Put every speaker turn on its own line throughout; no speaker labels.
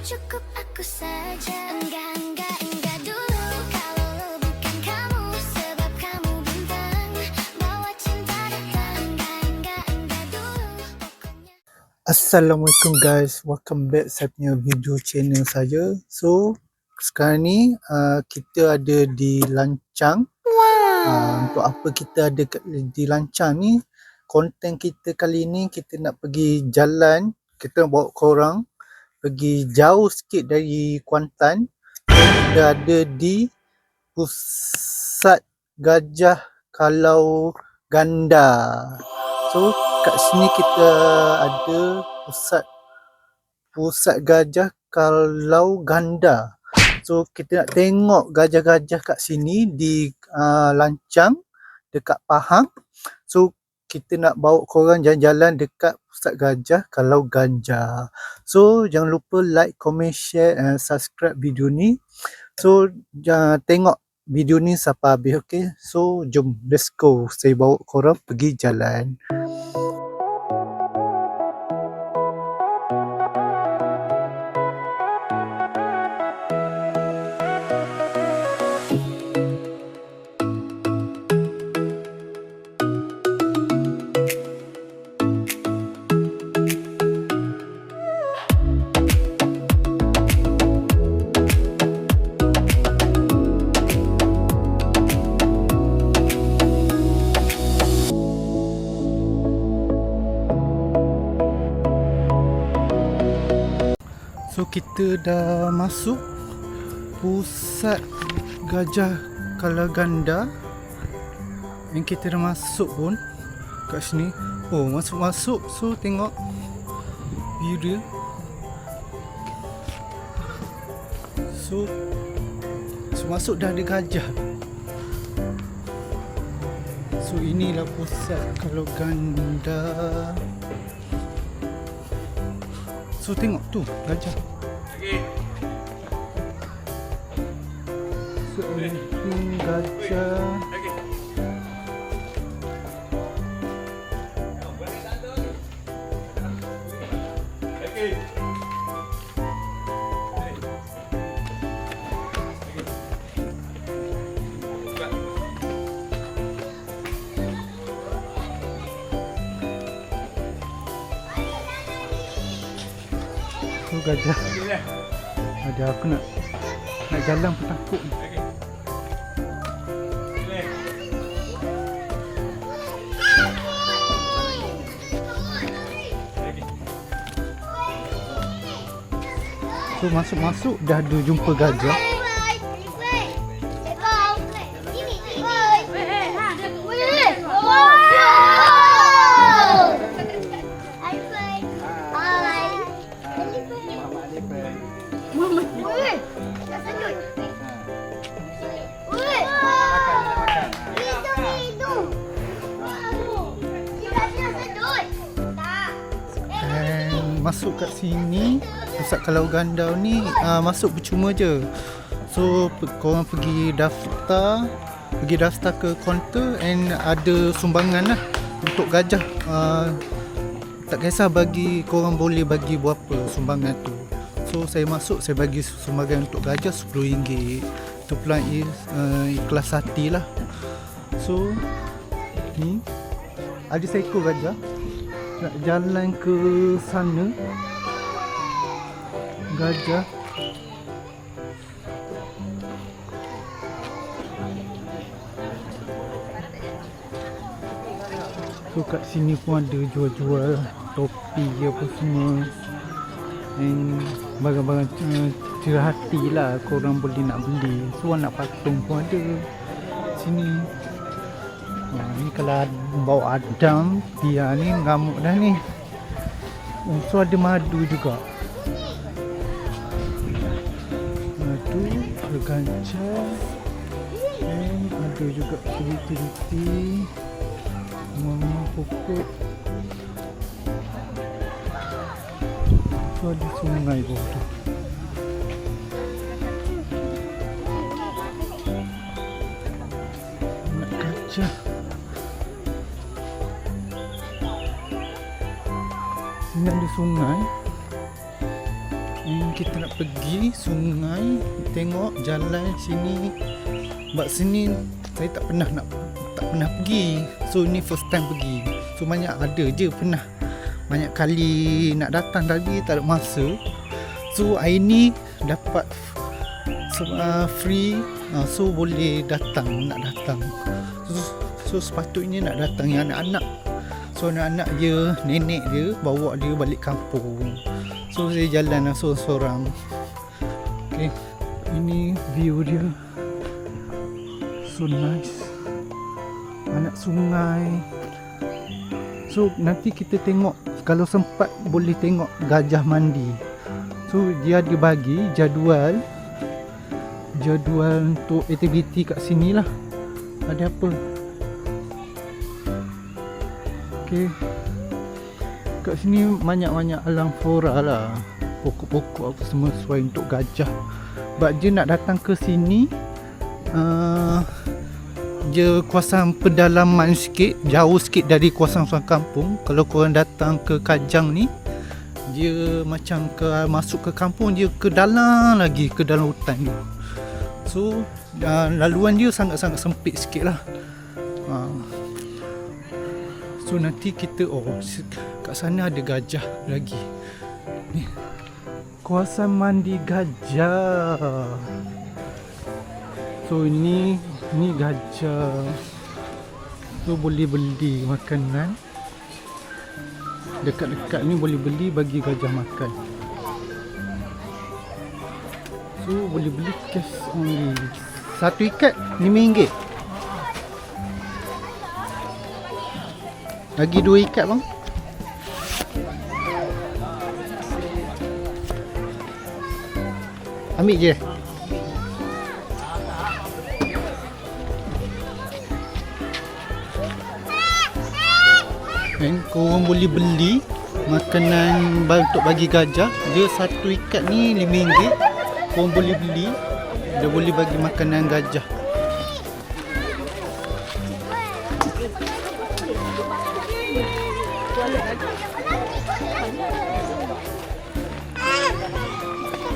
cukup aku saja. Enggak dulu. Kalau lo bukan kamu, sebab kamu bintang, bawa cinta datang. Enggak dulu. Pokoknya.
Assalamualaikum guys, welcome back saya punya video channel saya. So sekarang ni kita ada di Lancang. Untuk apa kita ada di Lancang ni, konten kita kali ni kita nak pergi jalan, kita nak bawa korang pergi jauh sikit dari Kuantan. Kita ada di Pusat Gajah Kalau Ganda. So kat sini kita ada pusat gajah kalau ganda. So kita nak tengok gajah-gajah kat sini di Lancang dekat Pahang. So kita nak bawa korang jalan-jalan dekat pusat gajah kalau ganda. So jangan lupa like, comment, share and subscribe video ni. So tengok video ni sampai habis, okay? So jom, let's go. Saya bawa korang pergi jalan. So kita dah masuk pusat gajah kalau ganda. Yang kita dah masuk pun kat sini. Oh, masuk. So tengok view dia. So masuk dah ada gajah. So inilah pusat kalau ganda. So tengok tu gajah. So ini gajah. Tu gajah. Ada aku nak jalan pun takut. So masuk dah ada jumpa gajah. Masuk kat sini pusat kalau ganda ni masuk percuma je. So korang pergi daftar ke kaunter and ada sumbangan lah untuk gajah. Tak kisah bagi korang boleh bagi berapa sumbangan tu. So saya masuk, saya bagi sumbangan untuk gajah RM10. Itu pula ikhlas hati lah. So ni ada seekor gajah nak jalan ke sana. Gajah so kat sini pun ada jual-jual topi apa semua and barang-barang cerah hati lah, korang boleh nak beli. So anak patung pun ada sini. Ni kalau bawa Adam, dia ni ngamuk dah ni. So ada madu juga. Madu, ada gajah. Ada juga teliti-teliti. Rumah pokok. So ada sungai bawah tu. Anak gajah. Ini ada sungai. Kita nak pergi sungai, tengok jalan sini. Sebab sini saya tak pernah pergi. So ni first time pergi. So banyak ada je pernah. Banyak kali nak datang tapi tak ada masa. So hari ni dapat free, so boleh datang, nak datang. So sepatutnya nak datang yang anak-anak. So anak-anak dia, nenek dia bawa dia balik kampung. So saya jalan sorang-sorang. Okay, ini view dia. So nice. Anak sungai. So nanti kita tengok, kalau sempat boleh tengok gajah mandi. So dia ada bagi jadual untuk aktiviti kat sini lah. Ada apa? Okay, kat sini banyak-banyak alam flora lah. Pokok-pokok apa semua sesuai untuk gajah. Sebab dia nak datang ke sini, dia kawasan pedalaman sikit, jauh sikit dari kawasan kampung. Kalau korang datang ke Kajang ni, dia macam masuk ke kampung, dia ke dalam lagi, ke dalam hutan tu. So laluan dia sangat-sangat sempit sikit lah. So nanti kita, kat sana ada gajah lagi ni, kawasan mandi gajah. So ini gajah. So boleh beli makanan. Dekat-dekat ni boleh beli bagi gajah makan. So boleh beli cash only. Satu ikat RM5. Lagi 2 ikat bang. Ambil je. Dan korang boleh beli makanan untuk bagi gajah. Dia satu ikat ni RM5. Korang boleh beli. Dia boleh bagi makanan gajah.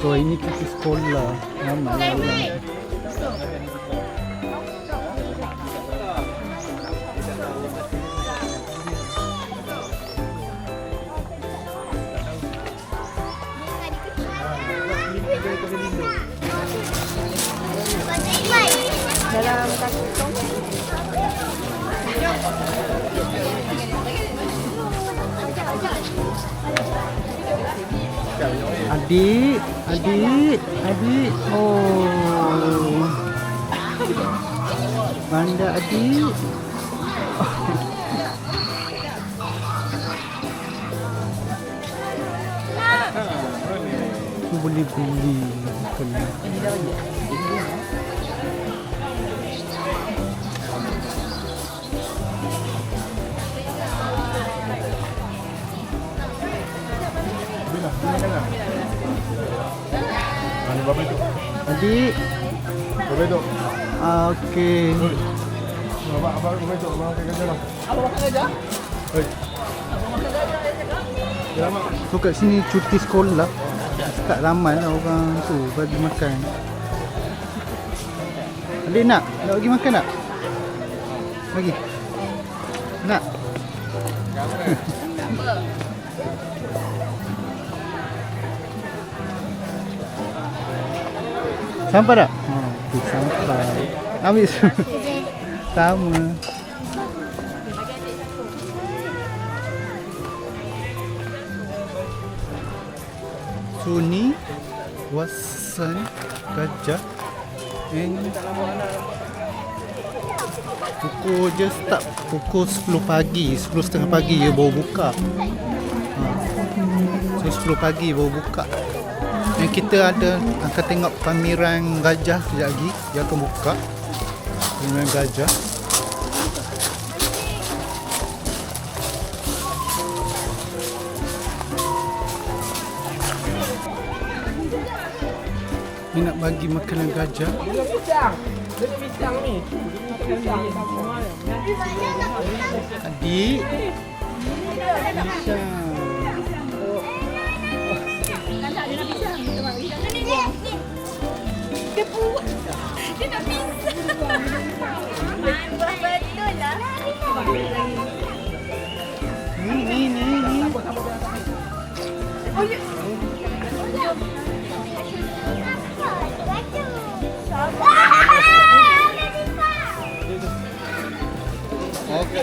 So ini kita sekolah. Ramai orang.
Dalam kantong.
Adik. Oh. Mana adik? Boleh beli makanan.
Mana berapa itu?
Adik.
Berapa itu?
Okey.
Abang berapa itu? Abang makan kerja lah.
Abang makan aja.
Hei. Selamat.
So kat sini cuti sekolah. Tak ramai lah orang tu bagi makan. Adik nak bagi makan tak? Bagi. Nak? Sampai tak? Sampai. Ambil sama. So ni kawasan gajah. Pukul je start pukul 10 pagi, 10.30 pagi dia baru buka. So 10 pagi baru buka. Dan kita akan tengok pameran gajah sekejap lagi. Dia akan buka pameran gajah. Ni nak bagi makanan gajah.
Pisang ni.
Adik. Pisang.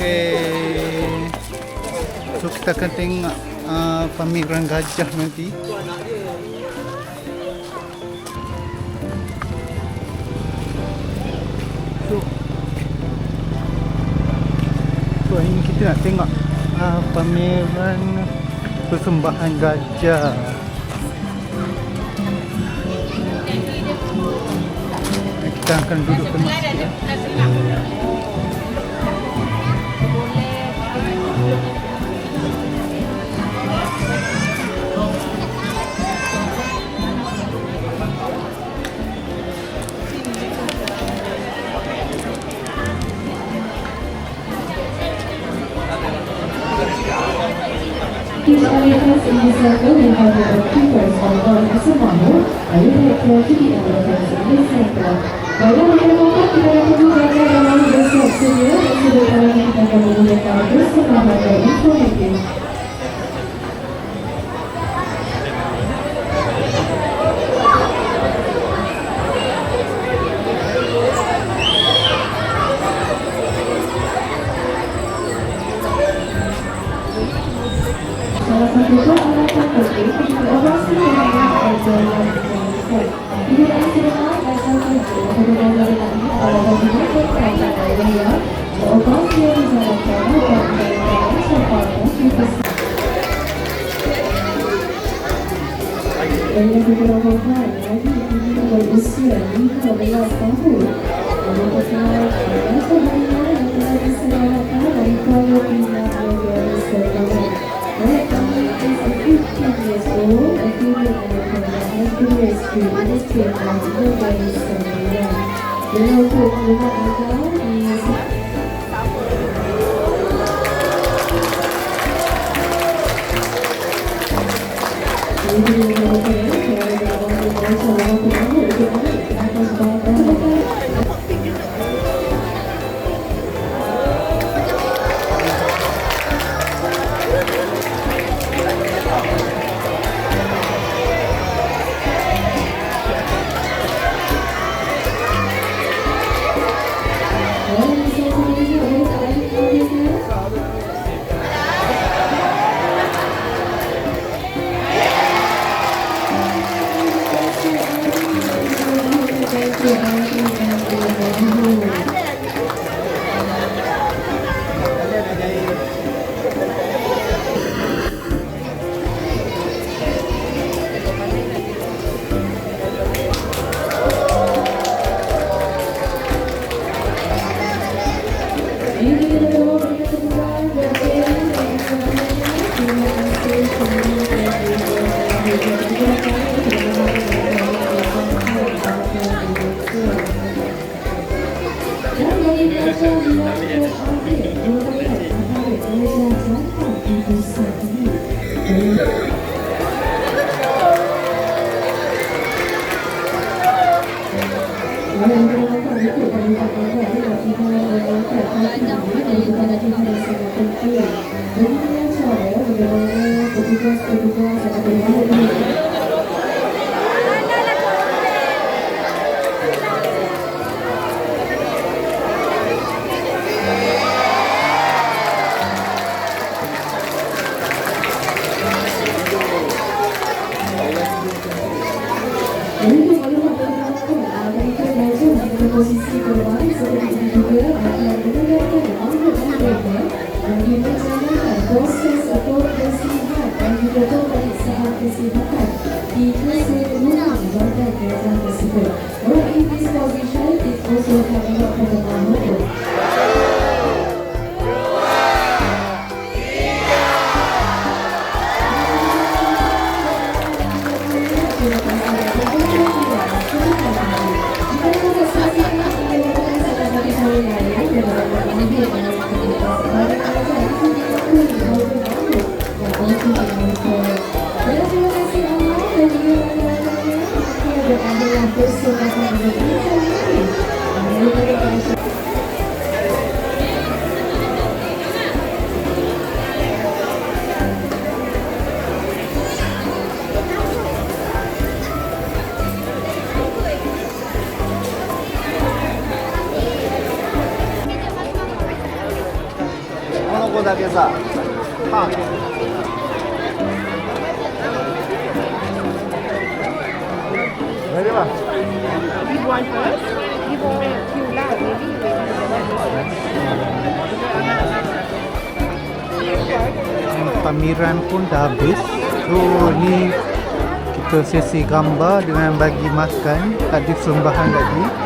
Okay. So kita akan tengok pameran gajah nanti. So ini kita nak tengok pameran persembahan gajah. Kita akan duduk tengok sikit.
Each elephant in the circle will have the keepers or God as a model. I will refer to the elephants in the center. Dalam menemukan kita akan menggunakan dalam bersiap sedia dan sebenarnya kita akan menggunakan persembahan dan informatif. Salah satu peralatan penting untuk operasi penanganan gajah yang diperlukan. Penggunaan serenang gajah gajah pada gajah ini adalah menggunakan kerajaan raya. Operasi yang dijalankan dapat menggunakan sempadan dibesar. Banyak beberapa hal lagi ini berusia 15 tahun. Merupakan gajah sebenarnya yang telah diselamatkan dari Palestina dari sekarang. Right now, is a 15 years old, a female elephant that has been rescued in the state of Hubei, Somalia. The local river Aga is posisi terbaik seperti itu juga akan mendengarkan anggota mereka yang direncanakan proses atau kesihatan dan juga pemeriksaan kesihatan di keseluruhan badan gajah tersebut. Orang in this position is also coming up from the model. Terima kasih.
だけさ、パン。
Ready lah.
Give one first. Give one few lah. Maybe.
Pameran pun dah habis. So ni kita sesi gambar dengan bagi makan. Tadi persembahan tadi.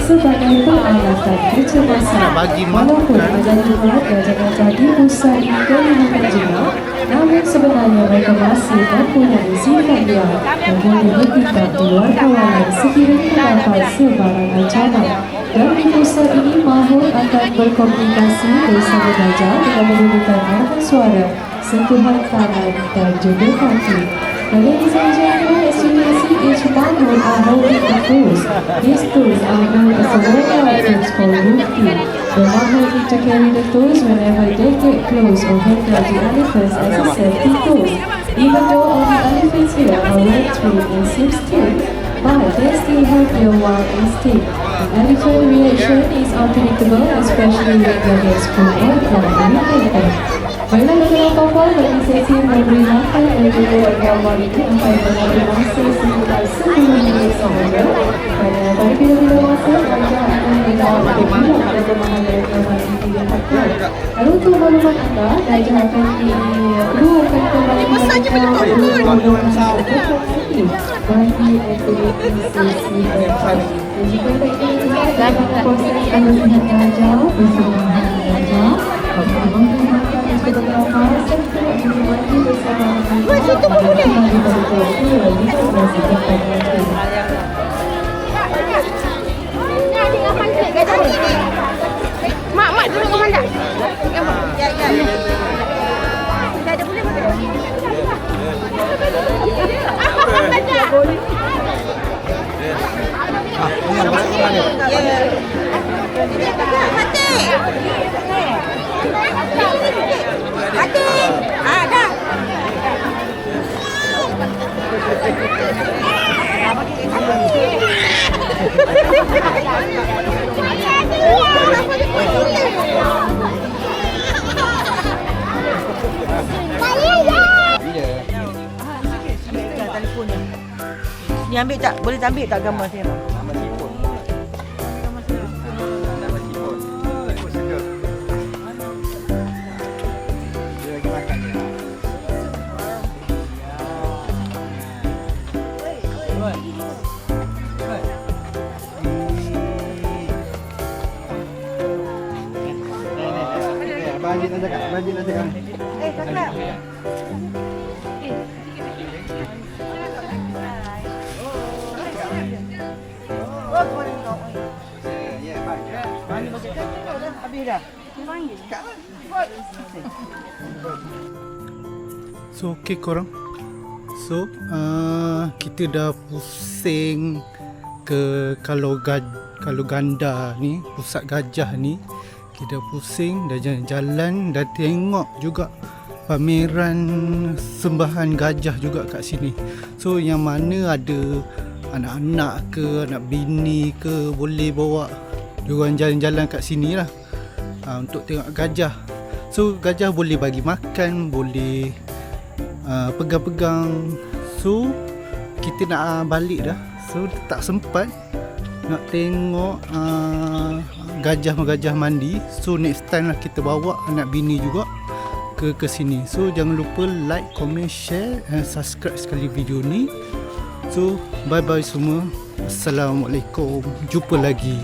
Sebagai peralatan kecemasan, walaupun ada juga gajah-gajah di pusat kelihatan jinak, namun sebenarnya mereka masih mempunyai sifat liar yang boleh bertindak di luar kawalan sekiranya terdapat sebarang ancaman. Dan di pusat ini mahir akan berkomunikasi bersama gajah dengan menggunakan arahan suara, sentuhan tangan dan juga kaki. Ladies and gentlemen, as you can see, each mahir are holding a tools. These tools are known as the warrior items called Rukti. The mahir need to carry the tools whenever they get close or handle the elephants as a safety tool. Even though all the elephants here are well trained and seem still, but they still have their wild instinct. The elephant reaction is unpredictable, especially when they get spooked or irritated. Baiklah kawan-kawan, bagi sesi memberi makan dan juga gambar ini akan mengambil masa sekitar 10 minit sahaja. Pada bila-bila masa, anda akan mendapat kebulan dan pemahaman gambar ini dilihatkan. Lalu untuk maklumat anda, gajah akan dikeluarkan kembali mereka bagi aktiviti sesi berkali. Dan jika anda ingin melihat proses pelatihan gajah bersama gajah,
Mak dulu ke mana? Ya. Dah boleh boleh. Mati. Dah.
Ni ambil tak? Boleh tak ambil tak gambar saya?
Abang nak cakap.
Kakak. Habis dah.
So okey korang. So kita dah pusing ke kalau ganda ni, pusat gajah ni. Kita pusing, dah jalan-jalan, dah tengok juga pameran sembahan gajah juga kat sini. So yang mana ada anak-anak ke, anak bini ke, boleh bawa diorang jalan-jalan kat sini lah untuk tengok gajah. So gajah boleh bagi makan, boleh pegang-pegang. So kita nak balik dah, so tak sempat nak tengok gajah mandi. So next time lah kita bawa anak bini juga ke sini. So jangan lupa like, comment, share and subscribe sekali video ni. So bye bye semua. Assalamualaikum. Jumpa lagi.